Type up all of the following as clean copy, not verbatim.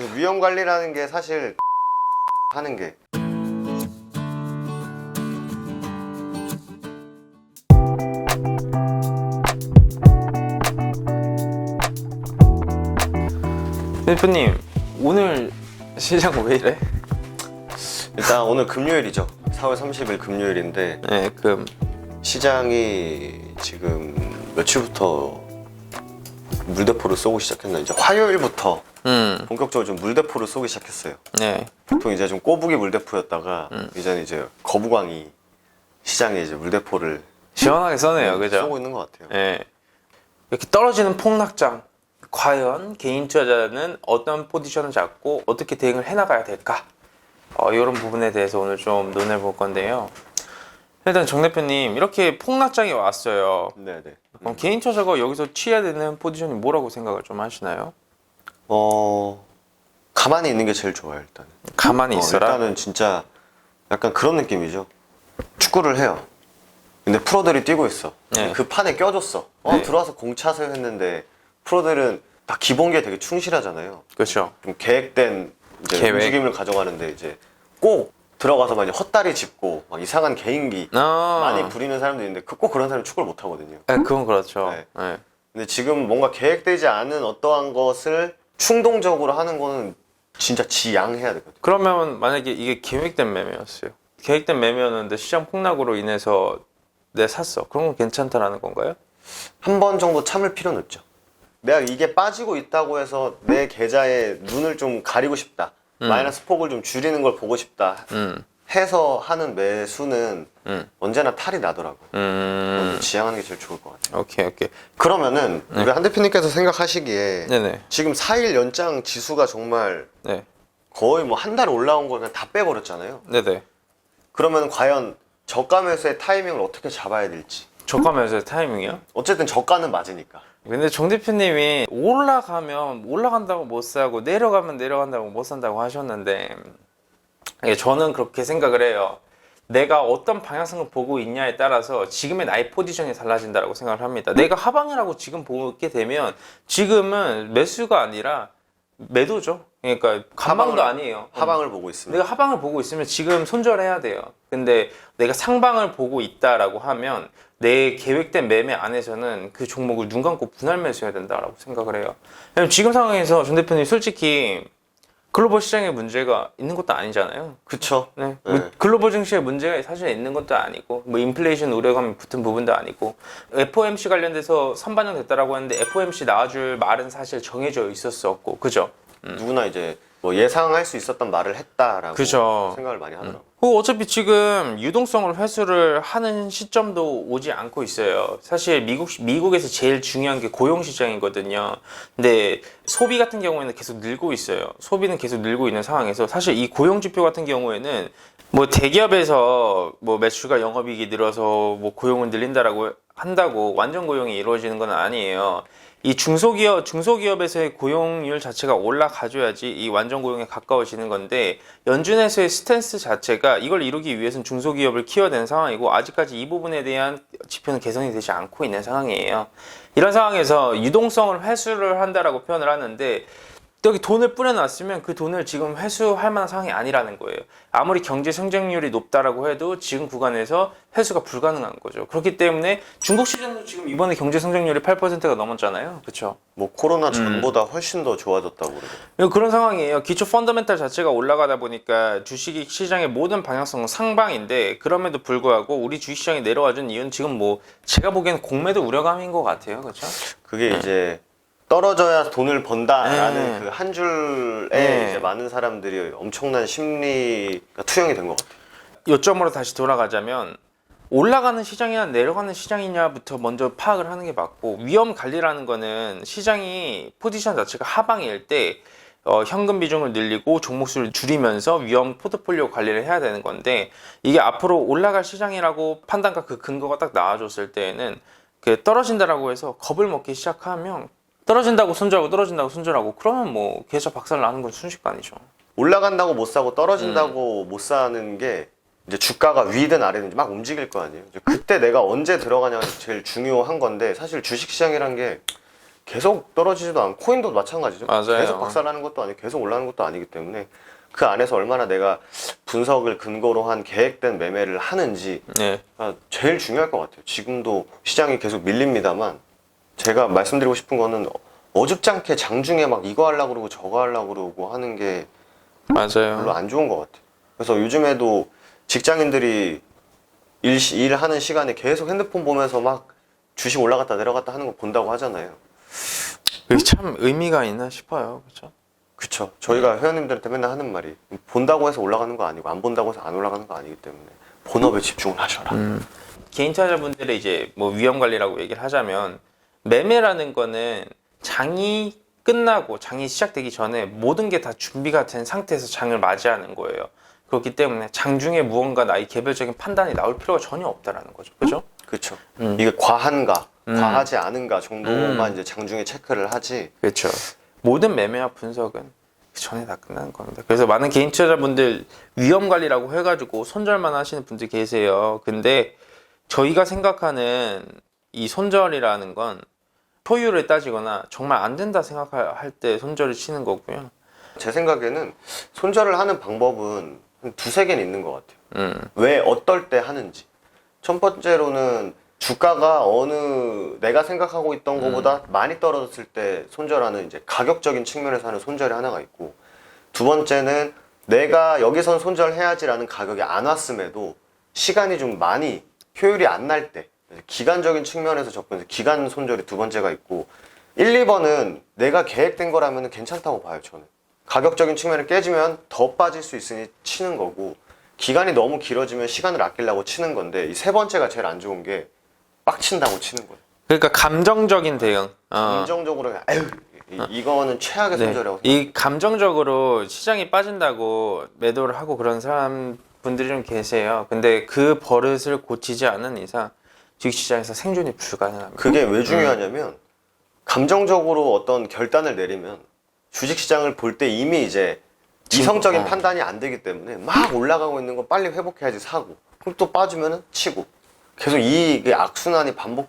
그래서 위험 관리라는 게 사실 하는 게 대표님 오늘 시장 왜 이래? 일단 오늘 금요일이죠. 4월 30일 금요일인데 네, 시장이 지금 며칠부터 물대포를 쏘고 시작했나? 이제 화요일부터 본격적으로 좀 물대포를 쏘기 시작했어요. 네, 보통 이제 좀 꼬부기 물대포였다가 이제는 이제 거부광이 시장에 이제 물대포를 시원하게 써네요, 그죠? 쏘고 있는 것 같아요. 네, 이렇게 떨어지는 폭락장. 과연 개인 투자자는 어떤 포지션을 잡고 어떻게 대응을 해나가야 될까? 이런 부분에 대해서 오늘 좀 논해 볼 건데요. 일단 정 대표님 이렇게 폭락장이 왔어요. 네네. 그럼 개인 투자자가 여기서 취해야 되는 포지션이 뭐라고 생각을 좀 하시나요? 가만히 있는 게 제일 좋아요. 일단. 가만히 있어라. 일단은 진짜 약간 그런 느낌이죠. 축구를 해요. 근데 프로들이 뛰고 있어. 네. 그 판에 껴줬어. 네. 들어와서 공 차세요 했는데 프로들은 다 기본기에 되게 충실하잖아요. 그렇죠. 좀 계획된 이제 계획. 움직임을 가져가는데 이제 꼭 들어가서 만약 헛다리 짚고 막 이상한 개인기 많이 부리는 사람도 있는데 꼭 그런 사람이 축구를 못 하거든요. 네, 그건 그렇죠. 네. 네. 근데 지금 뭔가 계획되지 않은 어떠한 것을 충동적으로 하는 거는 진짜 지양해야 되거든요. 그러면 만약에 이게 계획된 매매였어요. 계획된 매매였는데 시장 폭락으로 인해서 내 샀어. 그런 건 괜찮다라는 건가요? 한 번 정도 참을 필요는 없죠. 내가 이게 빠지고 있다고 해서 내 계좌에 눈을 좀 가리고 싶다. 마이너스 폭을 좀 줄이는 걸 보고 싶다. 해서 하는 매수는 언제나 탈이 나더라고. 지양하는 게 제일 좋을 것 같아요. 오케이. 그러면은 우리 한 대표님께서 생각하시기에 네네. 지금 4일 연장 지수가 정말 네. 거의 뭐 한 달 올라온 거 그냥 다 빼버렸잖아요. 네네. 그러면 과연 저가 매수의 타이밍을 어떻게 잡아야 될지. 저가 매수의 타이밍이요? 어쨌든 저가는 맞으니까. 근데 정 대표님이 올라가면 올라간다고 못 사고 내려가면 내려간다고 못 산다고 하셨는데 저는 그렇게 생각을 해요. 내가 어떤 방향성을 보고 있냐에 따라서 지금의 나의 포지션이 달라진다고 생각을 합니다. 내가 하방이라고 지금 보게 되면 지금은 매수가 아니라 매도죠. 그러니까 감방도 아니에요. 하방을 보고 있습니다. 내가 하방을 보고 있으면 지금 손절해야 돼요. 근데 내가 상방을 보고 있다라고 하면 내 계획된 매매 안에서는 그 종목을 눈 감고 분할 매수해야 된다라고 생각을 해요. 왜냐면 지금 상황에서 정 대표님 솔직히 글로벌 시장에 문제가 있는 것도 아니잖아요. 그쵸? 네. 네. 뭐 글로벌 증시에 문제가 사실 있는 것도 아니고 뭐 인플레이션 우려감이 붙은 부분도 아니고 FOMC 관련돼서 선반영됐다라고 하는데 FOMC 나와줄 말은 사실 정해져 있었었고 그죠? 누구나 이제 뭐 예상할 수 있었던 말을 했다라고 그죠. 생각을 많이 하더라고요. 어차피 지금 유동성을 회수를 하는 시점도 오지 않고 있어요. 사실 미국에서 제일 중요한 게 고용 시장이거든요. 근데 소비 같은 경우에는 계속 늘고 있어요. 소비는 계속 늘고 있는 상황에서 사실 이 고용 지표 같은 경우에는 뭐 대기업에서 뭐 매출과 영업이익이 늘어서 뭐 고용을 늘린다라고 한다고 완전 고용이 이루어지는 건 아니에요. 이 중소기업에서의 고용률 자체가 올라가줘야지 이 완전 고용에 가까워지는 건데 연준에서의 스탠스 자체가 이걸 이루기 위해서는 중소기업을 키워낸 상황이고 아직까지 이 부분에 대한 지표는 개선이 되지 않고 있는 상황이에요. 이런 상황에서 유동성을 회수를 한다라고 표현을 하는데 여기 돈을 뿌려놨으면 그 돈을 지금 회수할 만한 상황이 아니라는 거예요. 아무리 경제 성장률이 높다라고 해도 지금 구간에서 회수가 불가능한 거죠. 그렇기 때문에 중국 시장도 지금 이번에 경제 성장률이 8%가 넘었잖아요. 그렇죠? 뭐 코로나 전보다 훨씬 더 좋아졌다고 그러더라고요. 그런 상황이에요. 기초 펀더멘탈 자체가 올라가다 보니까 주식 시장의 모든 방향성은 상방인데 그럼에도 불구하고 우리 주식시장이 내려와준 이유는 지금 뭐 제가 보기에는 공매도 우려감인 것 같아요. 그렇죠? 그게 이제 떨어져야 돈을 번다라는 그 한 줄에 이제 많은 사람들이 엄청난 심리가 투영이 된 것 같아요. 요점으로 다시 돌아가자면 올라가는 시장이냐 내려가는 시장이냐부터 먼저 파악을 하는 게 맞고 위험 관리라는 거는 시장이 포지션 자체가 하방일 때 현금 비중을 늘리고 종목수를 줄이면서 위험 포트폴리오 관리를 해야 되는 건데 이게 앞으로 올라갈 시장이라고 판단과 그 근거가 딱 나와줬을 때에는 그 떨어진다라고 해서 겁을 먹기 시작하면 떨어진다고 손절하고 떨어진다고 손절하고 그러면 뭐 계좌 박살 나는 건 순식간이죠. 올라간다고 못 사고 떨어진다고 못 사는 게 이제 주가가 위든 아래든 막 움직일 거 아니에요. 이제 그때 내가 언제 들어가냐가 제일 중요한 건데 사실 주식시장이란 게 계속 떨어지지도 않고 코인도 마찬가지죠. 맞아요. 계속 박살나는 것도 아니고 계속 올라가는 것도 아니기 때문에 그 안에서 얼마나 내가 분석을 근거로 한 계획된 매매를 하는지 네. 제일 중요할 것 같아요. 지금도 시장이 계속 밀립니다만 제가 말씀드리고 싶은 거는 어줍잖게 장중에 막 이거 하려고 그러고 저거 하려고 그러고 하는 게 맞아요. 별로 안 좋은 것 같아요. 그래서 요즘에도 직장인들이 일하는 시간에 계속 핸드폰 보면서 막 주식 올라갔다 내려갔다 하는 거 본다고 하잖아요. 그게 참 의미가 있나 싶어요. 그렇죠? 그쵸. 저희가 회원님들한테 맨날 하는 말이 본다고 해서 올라가는 거 아니고 안 본다고 해서 안 올라가는 거 아니기 때문에 본업에 집중을 하셔라. 개인 투자자분들의 이제 뭐 위험 관리라고 얘기를 하자면 매매라는 거는 장이 끝나고 장이 시작되기 전에 모든 게 다 준비가 된 상태에서 장을 맞이하는 거예요. 그렇기 때문에 장중에 무언가 나의 개별적인 판단이 나올 필요가 전혀 없다라는 거죠. 그죠? 그렇죠. 이게 과한가, 과하지 않은가 정도만 이제 장중에 체크를 하지. 그렇죠. 모든 매매와 분석은 그 전에 다 끝나는 겁니다. 그래서 많은 개인 투자자분들 위험 관리라고 해가지고 손절만 하시는 분들 계세요. 근데 저희가 생각하는 이 손절이라는 건 효율을 따지거나 정말 안 된다 생각할 때 손절을 치는 거고요. 제 생각에는 손절을 하는 방법은 한 두세 개는 있는 것 같아요. 왜 어떨 때 하는지. 첫 번째로는 주가가 어느 내가 생각하고 있던 것보다 많이 떨어졌을 때 손절하는 이제 가격적인 측면에서 하는 손절이 하나가 있고, 두 번째는 내가 여기선 손절해야지라는 가격이 안 왔음에도 시간이 좀 많이 효율이 안 날 때 기간적인 측면에서 접근해서 기간 손절이 두 번째가 있고, 1, 2번은 내가 계획된 거라면 괜찮다고 봐요. 저는 가격적인 측면을 깨지면 더 빠질 수 있으니 치는 거고, 기간이 너무 길어지면 시간을 아끼려고 치는 건데, 이 세 번째가 제일 안 좋은 게 빡친다고 치는 거예요. 그러니까 감정적인 대응. 감정적으로 그냥 아유 이거는 최악의 손절이라고 생각해요. 이 감정적으로 시장이 빠진다고 매도를 하고 그런 사람 분들이 좀 계세요. 근데 그 버릇을 고치지 않은 이상 주식시장에서 생존이 불가능합니다. 그게 왜 중요하냐면 감정적으로 어떤 결단을 내리면 주식시장을 볼 때 이미 이제 이성적인 판단이 안 되기 때문에 막 올라가고 있는 거 빨리 회복해야지 사고, 그럼 또 빠지면은 치고, 계속 이게 악순환이 반복.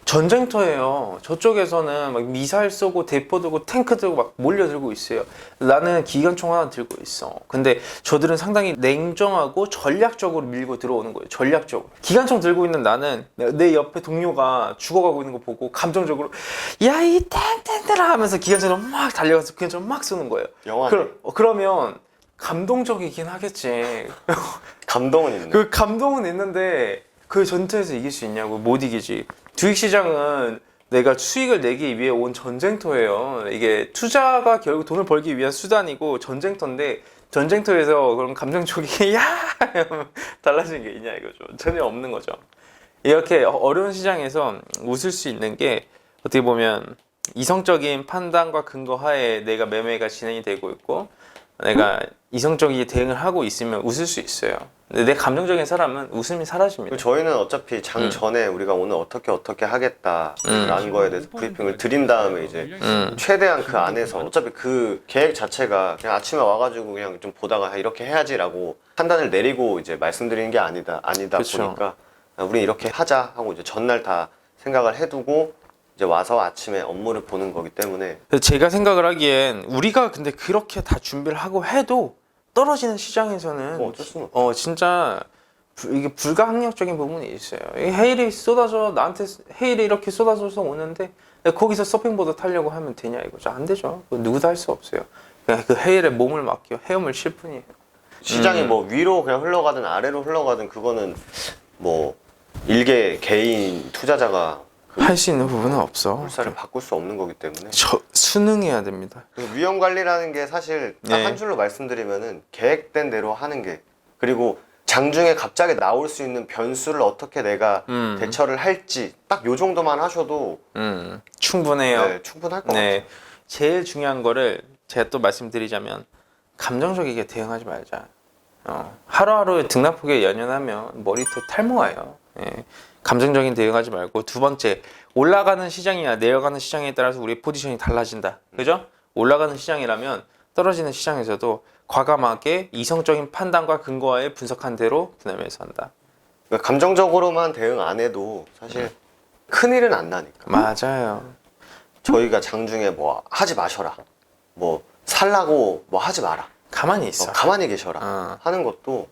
전쟁터예요. 저쪽에서는 막 미사일 쏘고 대포 들고 탱크 들고 막 몰려들고 있어요. 나는 기관총 하나 들고 있어. 근데 저들은 상당히 냉정하고 전략적으로 밀고 들어오는 거예요. 전략적으로. 기관총 들고 있는 나는 내 옆에 동료가 죽어가고 있는 거 보고 감정적으로 야 이 탱탱들아 하면서 기관총으로 막 달려가서 기관총 막 쏘는 거예요. 영화네. 그러면 감동적이긴 하겠지. 감동은 있네. 그 감동은 있는데 그 전투에서 이길 수 있냐고. 못 이기지. 주식시장은 내가 수익을 내기 위해 온 전쟁터예요. 이게 투자가 결국 돈을 벌기 위한 수단이고 전쟁터인데, 전쟁터에서 그런 감정적이 야 달라진 게 있냐 이거죠. 전혀 없는 거죠. 이렇게 어려운 시장에서 웃을 수 있는 게 어떻게 보면 이성적인 판단과 근거 하에 내가 매매가 진행이 되고 있고, 내가 이성적인 대응을 하고 있으면 웃을 수 있어요. 근데 내 감정적인 사람은 웃음이 사라집니다. 저희는 어차피 장 전에 우리가 오늘 어떻게 하겠다라는 거에 대해서 브리핑을 드린 다음에 이제 최대한 그 안에서 어차피 그 계획 자체가 그냥 아침에 와가지고 그냥 좀 보다가 이렇게 해야지라고 판단을 내리고 이제 말씀드리는 게 아니다 그쵸. 보니까 우리 이렇게 하자 하고 이제 전날 다 생각을 해두고 이제 와서 아침에 업무를 보는 거기 때문에. 그래서 제가 생각을 하기엔 우리가 근데 그렇게 다 준비를 하고 해도 떨어지는 시장에서는 어쩔 수는 없죠. 진짜 이게 불가항력적인 부분이 있어요. 이 헤일이 쏟아져 나한테 헤일이 이렇게 쏟아져서 오는데 거기서 서핑보드 타려고 하면 되냐 이거죠. 안 되죠. 그거 누구도 할 수 없어요. 그냥 그 헤일에 몸을 맡겨 헤엄을 칠 뿐이에요. 시장이 뭐 위로 그냥 흘러가든 아래로 흘러가든 그거는 뭐 일개 개인 투자자가 할 수 있는 부분은 없어. 물살을 바꿀 수 없는 거기 때문에. 순응해야 됩니다. 위험 관리라는 게 사실 딱 네. 한 줄로 말씀드리면은 계획된 대로 하는 게, 그리고 장중에 갑자기 나올 수 있는 변수를 어떻게 내가 대처를 할지 딱 요 정도만 하셔도 충분해요. 네, 충분할 것 같아요. 제일 중요한 거를 제가 또 말씀드리자면 감정적이게 대응하지 말자. 하루하루 등락폭에 연연하면 머리도 탈모와요. 예. 감정적인 대응하지 말고, 두 번째, 올라가는 시장이나 내려가는 시장에 따라서 우리의 포지션이 달라진다. 그죠? 올라가는 시장이라면 떨어지는 시장에서도 과감하게 이성적인 판단과 근거하에 분석한 대로 분할매수 한다. 그러니까 감정적으로만 대응 안 해도 사실 큰일은 안 나니까. 맞아요. 저희가 장중에 뭐 하지 마셔라, 뭐 살라고 뭐 하지 마라, 가만히 있어. 가만히 계셔라 하는 것도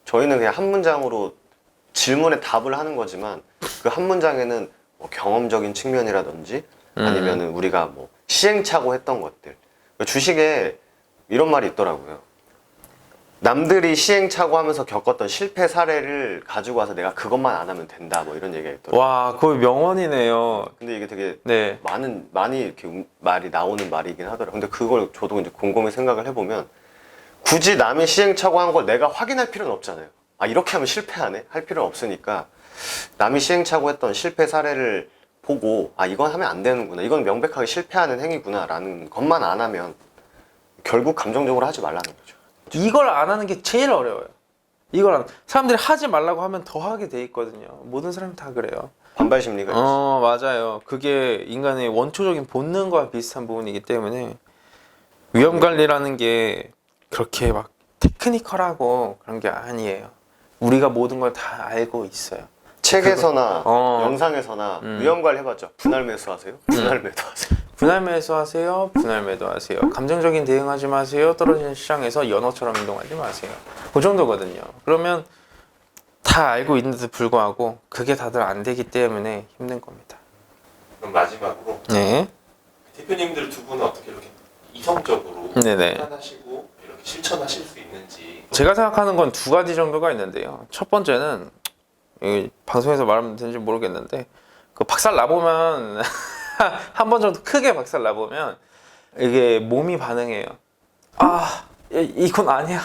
저희는 그냥 한 문장으로 질문에 답을 하는 거지만 그 한 문장에는 뭐 경험적인 측면이라든지 아니면은 우리가 뭐 시행착오 했던 것들. 주식에 이런 말이 있더라고요. 남들이 시행착오 하면서 겪었던 실패 사례를 가지고 와서 내가 그것만 안 하면 된다, 뭐 이런 얘기가 있더라고요. 와, 거의 명언이네요. 근데 이게 되게 네. 많이 이렇게 말이 나오는 말이긴 하더라고요. 근데 그걸 저도 이제 곰곰이 생각을 해보면 굳이 남이 시행착오 한 걸 내가 확인할 필요는 없잖아요. 아, 이렇게 하면 실패하네? 할 필요는 없으니까 남이 시행착오 했던 실패 사례를 보고 아, 이건 하면 안 되는구나, 이건 명백하게 실패하는 행위구나 라는 것만 안 하면 결국 감정적으로 하지 말라는 거죠. 이걸 안 하는 게 제일 어려워요. 사람들이 하지 말라고 하면 더 하게 돼 있거든요. 모든 사람이 다 그래요. 반발 심리가 있어요. 맞아요. 그게 인간의 원초적인 본능과 비슷한 부분이기 때문에 위험 관리라는 게 그렇게 막 테크니컬하고 그런 게 아니에요. 우리가 모든 걸 다 알고 있어요. 책에서나 영상에서나 위험관리 해봤죠. 분할 매수하세요. 분할 매도하세요. 분할 매수하세요. 분할 매도하세요. 감정적인 대응하지 마세요. 떨어지는 시장에서 연어처럼 행동하지 마세요. 그 정도거든요. 그러면 다 알고 있는데도 불구하고 그게 다들 안 되기 때문에 힘든 겁니다. 그럼 마지막으로 네. 대표님들 두 분은 어떻게 이렇게 이성적으로 네네. 판단하시고 이렇게 실천하실 수 있는지. 제가 생각하는 건 두 가지 정도가 있는데요. 첫 번째는 방송에서 말하면 되는지 모르겠는데 그 박살 나보면 한 번 정도 크게 박살 나보면 이게 몸이 반응해요. 아, 이건 아니야.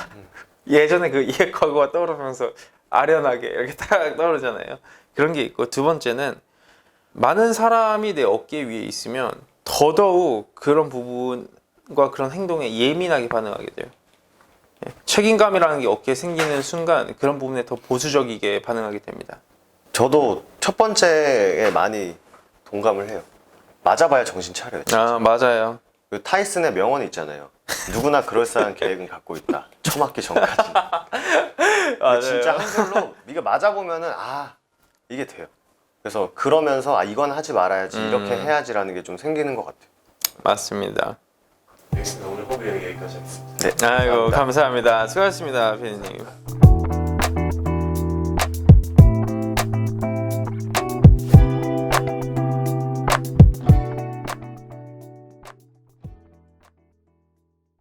예전에 그 이해과거가 떠오르면서 아련하게 이렇게 딱 떠오르잖아요. 그런 게 있고, 두 번째는 많은 사람이 내 어깨 위에 있으면 더더욱 그런 부분과 그런 행동에 예민하게 반응하게 돼요. 책임감이라는 게 어깨에 생기는 순간 그런 부분에 더 보수적이게 반응하게 됩니다. 저도 첫 번째에 많이 동감을 해요. 맞아봐야 정신 차려요. 진짜. 맞아요. 그 타이슨의 명언이 있잖아요. 누구나 그럴싸한 계획은 갖고 있다. 처맞기 전까지. 근데 진짜 한글로 네가 맞아보면은 아, 이게 돼요. 그래서 그러면서 아, 이건 하지 말아야지, 이렇게 해야지라는 게 좀 생기는 것 같아요. 맞습니다. 알겠습니다. 오늘 허브 여기까지 하겠습니다. 네. 아이고, 감사합니다. 수고하셨습니다, 피디님.